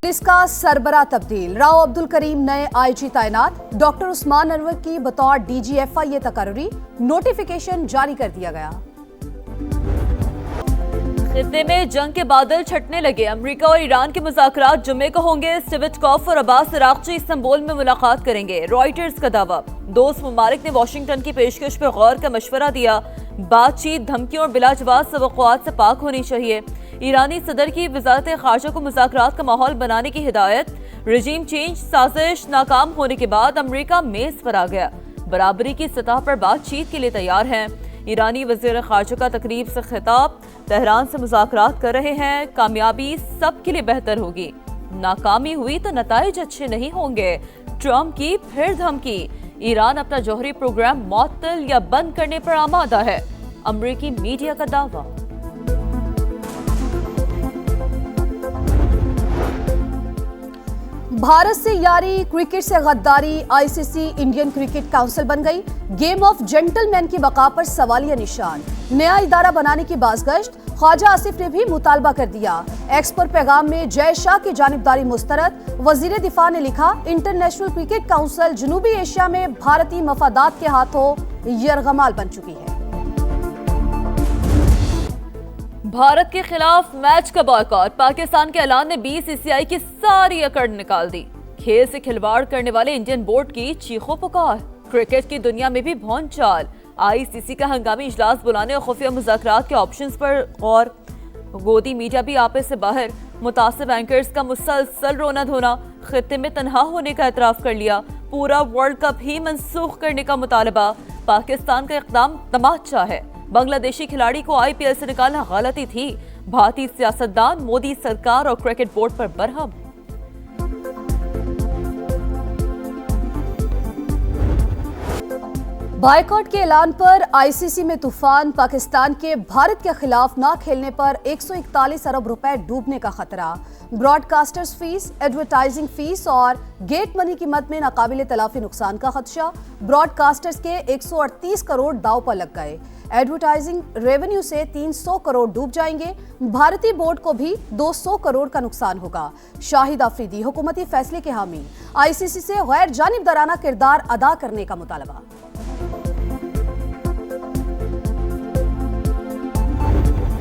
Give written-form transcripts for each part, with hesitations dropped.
Police का सरबरा तब्दील, राव अब्दुल करीम नए आईजी तैनात, डॉक्टर उस्मान अनवर की बतौर डीजीएफआई तकर्री, नोटिफिकेशन जारी कर दिया गया। खित्ते में जंग के बादल छटने लगे। अमेरिका और ईरान के मुज़ाकरात जुम्मे को होंगे। स्टिविटकॉफ और अब्बास अरागची इस्तांबुल में मुलाकात करेंगे, रॉयटर्स का दावा। दोस्त ममालिक ने वाशिंगटन की पेशकश पर गौर का मशवरा दिया। बातचीत धमकियों और बिलाजवाब तवक्कुआत से पाक होनी चाहिए। ईरानी सदर की वजारत खारजा को मुज़ाकरात का माहौल बनाने की हिदायत। रजीम चेंज साजिश नाकाम होने के बाद अमेरिका मेज पर आ गया, बराबरी की सतह पर बातचीत के लिए तैयार है। ईरानी वज़ीर खारजा का तकरीब से खिताब, तेहरान से मुज़ाकरात कर रहे हैं, कामयाबी सब के लिए बेहतर होगी, नाकामी हुई तो नताइज अच्छे नहीं होंगे। ट्रंप की फिर धमकी, ईरान अपना जौहरी प्रोग्राम मुअत्तल या बंद करने पर आमादा है, अमरीकी मीडिया का दावा। भारत से यारी, क्रिकेट से गद्दारी, आईसीसी इंडियन क्रिकेट काउंसिल बन गई। गेम ऑफ जेंटलमैन की बका पर सवालिया निशान, नया इदारा बनाने की बाज़गश्त। ख्वाजा आसिफ ने भी मुतालबा कर दिया। एक्स पर पैगाम में जय शाह की जानिबदारी मुस्तरद। वजीर दिफा ने लिखा, इंटरनेशनल क्रिकेट काउंसिल जनूबी एशिया में भारतीय मफादात के हाथों यरगमाल बन चुकी है। भारत के खिलाफ मैच का बॉयकॉट, पाकिस्तान के ऐलान ने बीसीसीआई की सारी अकड़ निकाल दी। खेल से खिलवाड़ करने वाले इंडियन बोर्ड की चीखों पुकार। क्रिकेट की दुनिया में भी भौंचाल, आईसीसी का हंगामी इजलास बुलाने और खुफिया मुज़ाकरात के ऑप्शंस पर गौर। गोदी मीडिया भी आपे से बाहर, मुतासिब एंकर्स का मुसलसल रोना धोना। खित्ते में तनहा होने का एतराफ कर लिया। पूरा वर्ल्ड कप ही मनसूख करने का मुतालबा। पाकिस्तान का इक़दाम तमाचा है। बांग्लादेशी खिलाड़ी को आईपीएल से निकालना गलती थी। भारतीय सियासतदान मोदी सरकार और क्रिकेट बोर्ड पर बरहम। बायकॉट के ऐलान पर आईसीसी में तूफान। पाकिस्तान के भारत के खिलाफ ना खेलने पर 141 अरब रुपए डूबने का खतरा। ब्रॉडकास्टर्स फीस, एडवर्टाइजिंग फीस और गेट मनी की मद में नाकाबिले तलाफी नुकसान का खदशा। ब्रॉडकास्टर्स के 138 करोड़ दाव पर लग गए। एडवर्टाइजिंग रेवेन्यू से 300 करोड़ डूब जाएंगे। भारतीय बोर्ड को भी 200 करोड़ का नुकसान होगा। शाहिद अफरीदी हुकूमती फैसले के हामी, आईसीसी से गैर जानिबदाराना किरदार अदा करने का मुतालबा।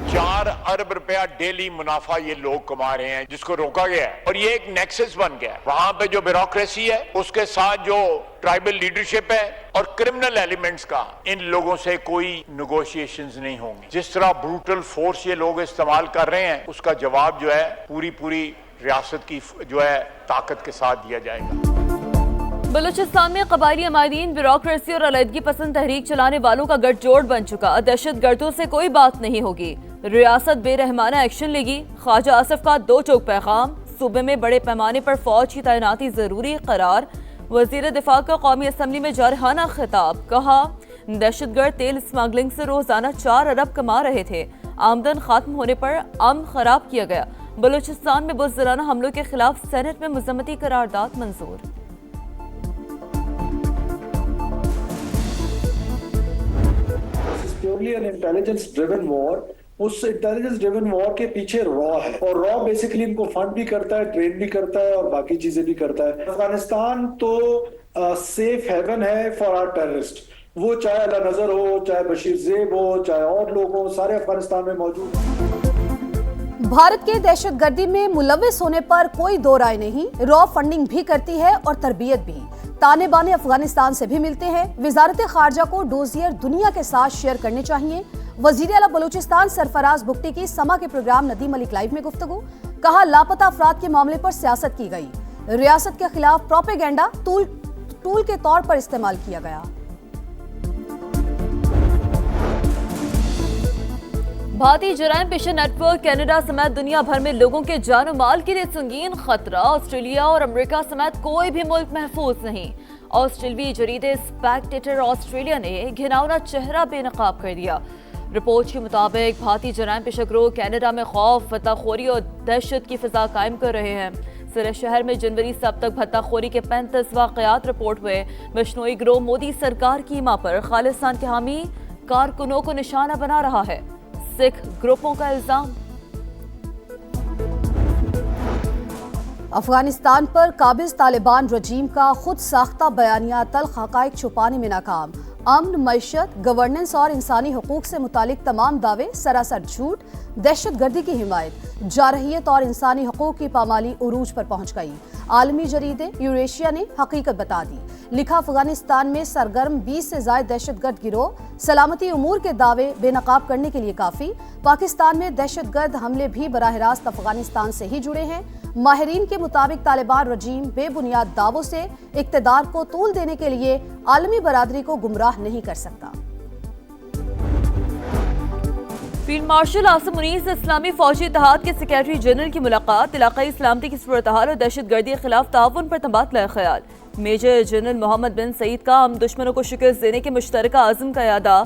4 अरब रुपया डेली मुनाफा ये लोग कमा रहे हैं, जिसको रोका गया है और ये एक नेक्सस बन गया है। वहां पे जो ब्यूरोक्रेसी है, उसके साथ जो ट्राइबल लीडरशिप है और क्रिमिनल एलिमेंट्स का, इन लोगों से कोई नेगोशिएशंस नहीं होंगे। जिस तरह ब्रूटल फोर्स ये लोग इस्तेमाल कर रहे हैं, उसका जवाब जो है पूरी रियासत की जो है ताकत के साथ दिया जाएगा। बलूचिस्तान में कबायली अमायदीन, ब्यूरोक्रेसी और अलहदगी पसंद तहरीक चलाने वालों का गठजोड़ बन चुका। दहशत गर्दों से कोई बात नहीं होगी, रियासत बेरहमाना एक्शन लेगी। ख्वाजा आसिफ का दो टोक पैगाम। सूबे में बड़े पैमाने पर फौज की तैनाती जरूरी करार। वजीर दिफा का कौमी असम्बली में जारहाना खिताब। कहा, दहशतगर्द तेल स्मगलिंग से रोजाना 4 अरब कमा रहे थे। आमदन खत्म होने पर अमन खराब किया गया। बलूचिस्तान में बुज़दिलाना हमलों के खिलाफ सेनेट में मजम्मती करारदाद मंजूर। Purely an intelligence driven war, उस इंटेलिजेंस ड्रिवन वॉर के पीछे रॉ है और रॉ बेसिकली इनको फंड भी करता है, ट्रेन भी करता है और बाकी चीजें भी करता है। अफगानिस्तान तो सेफ हेवन है फॉर आवर टेररिस्ट। वो चाहे अला नजर हो, चाहे बशीर ज़ेब हो, चाहे और लोग हो, सारे अफगानिस्तान में मौजूद हैं। भारत के दहशतगर्दी में मुलविस होने पर कोई दो राय नहीं। रॉ फंडिंग भी करती है और तरबियत भी। ताने बाने अफगानिस्तान से भी मिलते हैं। वजारत खारजा को डोजियर दुनिया के साथ शेयर करने चाहिए। वजीर आला बलूचिस्तान सरफराज बुगटी की समा के प्रोग्राम नदीम मलिक लाइव में गुफ्तगू। कहा, लापता अफराद के मामले पर सियासत की गई। रियासत के खिलाफ प्रोपेगेंडा टूल के तौर पर इस्तेमाल किया गया। भारतीय जराइम पेशा नेटवर्क कनाडा समेत दुनिया भर में लोगों के जान और माल के लिए संगीन खतरा। ऑस्ट्रेलिया और अमेरिका समेत कोई भी मुल्क महफूज नहीं। ऑस्ट्रेलवी जरीदे स्पेक्टेटर ऑस्ट्रेलिया ने घिनौना चेहरा बेनकाब कर दिया। रिपोर्ट के मुताबिक भारतीय जराइम पेशा गिरोह कनाडा में खौफ, फतहखोरी और दहशत की फिजा कायम कर रहे हैं। सिरे शहर में जनवरी से अब तक भत्ताखोरी के 35 वाकयात रिपोर्ट हुए। बिश्नोई गिरोह मोदी सरकार की ईमा पर खालिस्तान के हामी कारकुनों को निशाना बना रहा है। सिख ग्रुपों का इल्जाम। अफगानिस्तान पर काबिज तालिबान रजीम का खुद साख्ता बयानिया तल्ख हक़ाइक़ छुपाने में नाकाम। अमन, मईशत, गवर्नेंस और इंसानी हकूक से मुतालिक तमाम दावे सरासर झूठ। दहशत गर्दी की हिमायत, जारहियत और इंसानी हकूक की पामाली उरूज पर पहुंच गई। आलमी जरीदे यूरेशिया ने हकीकत बता दी। लिखा, अफगानिस्तान में सरगर्म 20 से ज्यादा दहशतगर्द गिरोह, सलामती उमूर के दावे बेनकाब करने के लिए काफी। पाकिस्तान में दहशतगर्द हमले भी बराह रास्त अफगानिस्तान से ही जुड़े हैं। माहिरीन के मुताबिक तालिबान रजीम बेबुनियाद दावों से इक्तदार को तूल देने के लिए आलमी बरादरी को गुमराह नहीं कर सकता। फील्ड मार्शल आसिम मुनीर से इस्लामी फौजी इत्तेहाद के सेक्रेटरी जनरल की मुलाकात। इलाकाई सलामती की सूरत हाल और दहशत गर्दी के खिलाफ ताउन पर तबादला ख्याल। मेजर जनरल मोहम्मद बिन सईद का हम दुश्मनों को शिकस्त देने के मुश्तरका आज़म का यादा।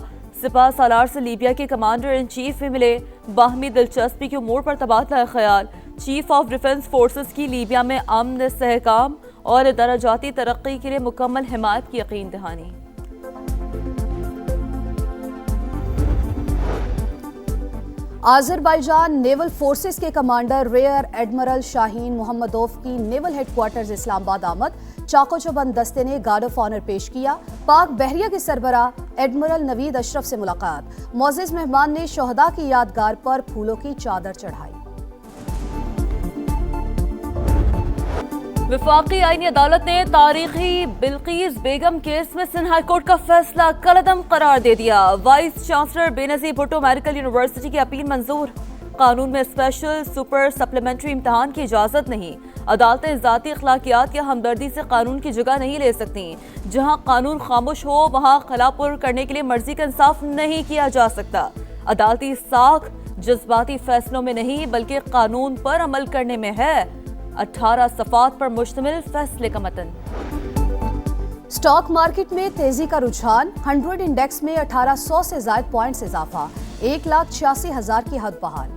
सिपाह सालार से लीबिया के कमांडर इन चीफ में मिले। बाहमी दिलचस्पी के उमूर पर तबादला ख्याल। चीफ ऑफ डिफेंस फोर्सेस की लीबिया में अमन, सहकाम और दराजाती तरक्की के लिए मुकम्मल हिमायत की यकीन दहानी। आज़रबाईजान नेवल फोर्सेस के कमांडर रेयर एडमिरल शाहीन मोहम्मदोव की नेवल हेडक्वार्टर्स इस्लामाबाद आमद। चाको चौबंद दस्ते ने गार्ड ऑफ ऑनर पेश किया। पाक बहरिया के सरबरा एडमिरल नवीद अशरफ से मुलाकात। मोअज़्ज़िज़ मेहमान ने शोहदा की यादगार पर फूलों की चादर चढ़ाई। वफाकी आईनी अदालत ने तारीखी बिल्कीस बेगम केस में सिंध हाई कोर्ट का फैसला कलअदम करार दे दिया। Vice chancellor Benazir Bhutto medical university की अपील मंजूर। कानून में स्पेशल सुपर सप्लीमेंट्री इम्तहान की इजाजत नहीं। अदालतें ज़ाती अखलाकियात या हमदर्दी से कानून की जगह नहीं ले सकती। जहां कानून खामोश हो वहां खलापुर करने के लिए मर्जी का इंसाफ नहीं किया जा सकता। अदालती साख जज्बाती फैसलों में नहीं बल्कि कानून पर अमल करने में है। 18 सफ़ात पर मुश्तमिल फैसले का मतन। स्टॉक मार्केट में तेजी का रुझान। 100 इंडेक्स में 1800 से ज्यादा पॉइंट्स इजाफा। 1,86,000 की हद बहाल।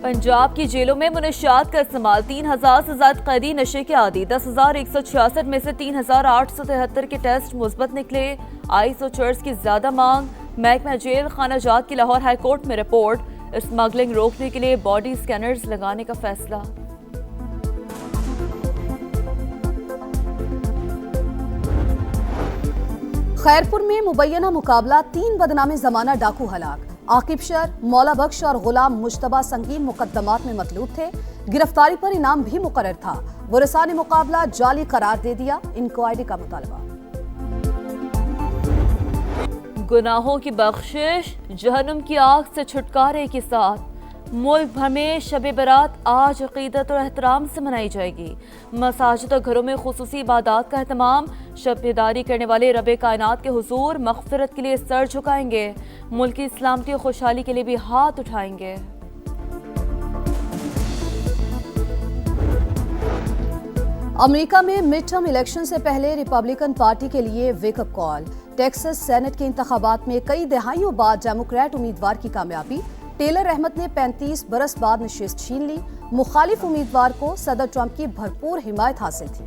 पंजाब की जेलों में मुनशियात का इस्तेमाल। 3,000 से ज्यादा कैदी नशे के आदी। 10,166 में से 3,873 के टेस्ट मुस्बत निकले। आइस और चर्च की ज्यादा मांग। महकमा जेल खाना जात की लाहौर हाई कोर्ट में रिपोर्ट। स्मगलिंग रोकने के लिए बॉडी स्कैनर्स लगाने का फैसला। खैरपुर में मुबैना मुकाबला। 3 बदनामे जमाना डाकू हलाक। आकिब शर, मौला बख्श और गुलाम मुश्तबा संगीन मुकदमात में मतलूब थे। गिरफ्तारी पर इनाम भी मुकर्रर था। वरसा ने मुकाबला जाली करार दे दिया। इंक्वायरी का मुतालबा। गुनाहों की बख्शिश, जहन्नुम की आग से छुटकारे के साथ मुल्क भर में शब बरात आज अकीदत और एहतराम से मनाई जाएगी। मसाजिद और घरों में खुसूसी इबादत का एहतमाम। शब बेदारी करने वाले रब कायनात के हुजूर मग़फ़िरत के लिए सर झुकाएंगे। मुल्क की सलामती और खुशहाली के लिए भी हाथ उठाएंगे। अमेरिका में मिड टर्म इलेक्शन से पहले रिपब्लिकन पार्टी के लिए वेकअप कॉल। टेक्सास सेनेट के इंतखाबात में कई दहाइयों बाद डेमोक्रेट उम्मीदवार की कामयाबी। टेलर अहमद ने 35 बरस बाद नशिस्त छीन ली। मुखालिफ उम्मीदवार को सदर ट्रंप की भरपूर हिमायत हासिल थी।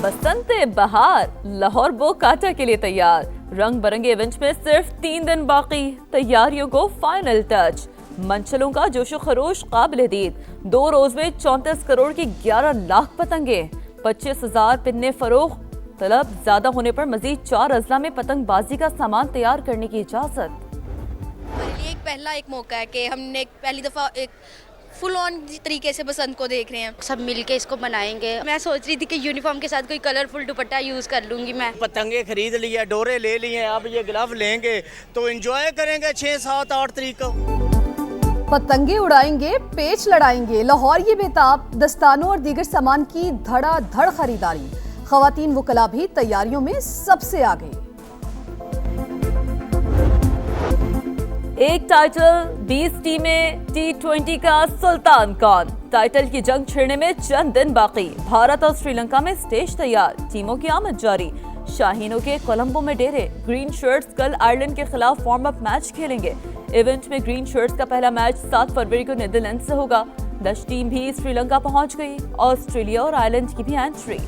बसंत बहार लाहौर बो काटा के लिए तैयार। रंग बिरंगे इवेंट में सिर्फ 3 दिन बाकी। तैयारियों को फाइनल टच। मंचलों का जोशो खरोश काबिल दीद। 2 रोज में 34 करोड़ की 11 लाख पतंगे। 25,000 पिन्ने फरोख्त। तलब ज्यादा होने पर मजीद 4 अजला में पतंगबाजी का सामान तैयार करने की इजाजत। हमारे लिए पहला मौका है कि हमने पहली दफा एक फुल ऑन तरीके से बसंत को देख रहे हैं। सब मिलके इसको बनाएंगे। मैं सोच रही थी कि यूनिफॉर्म के साथ कोई कलरफुल दुपट्टा यूज कर लूंगी। मैं पतंगे खरीद लिया, डोरे ले लिए, अब ये ग्लव लेंगे तो एंजॉय करेंगे 6, 7, 8 तारीख को। पतंगे उड़ाएंगे, पेच लड़ाएंगे। लाहौर ये बेताब दस्तानों और दीगर सामान की धड़ाधड़ खरीदारी। खवातीन वकला भी तैयारियों में सबसे आगे। एक टाइटल 20 टीमें। T20 का सुल्तान कौन? टाइटल की जंग छिड़ने में चंद दिन बाकी। भारत और श्रीलंका में स्टेज तैयार। टीमों की आमद जारी। शाहीनों के कोलंबो में डेरे। ग्रीन शर्ट्स कल आयरलैंड के खिलाफ वार्म अप मैच खेलेंगे। इवेंट में ग्रीन शर्ट्स का पहला मैच 7 फरवरी को नीदरलैंड से होगा। डच टीम भी श्रीलंका पहुंच गई। ऑस्ट्रेलिया और आयरलैंड की भी एंट्री।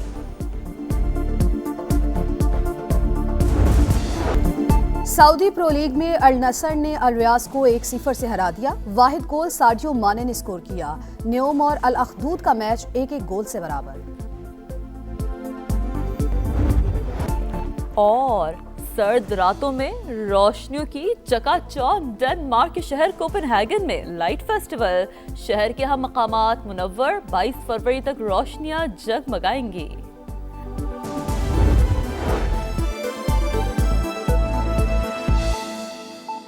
सऊदी प्रो लीग में अल नसर ने अल रियाज को 1-0 से हरा दिया। वाहिद गोल साडियो माने ने स्कोर किया। न्योम और अल अखदूद का मैच 1-1 गोल से बराबर। और सर्द रातों में रोशनियों की चकाचौंध डेनमार्क के शहर कोपेनहेगन में लाइट फेस्टिवल। शहर के हम मकामात मुनव्वर 22 फरवरी तक रोशनियां जगमगाएंगी।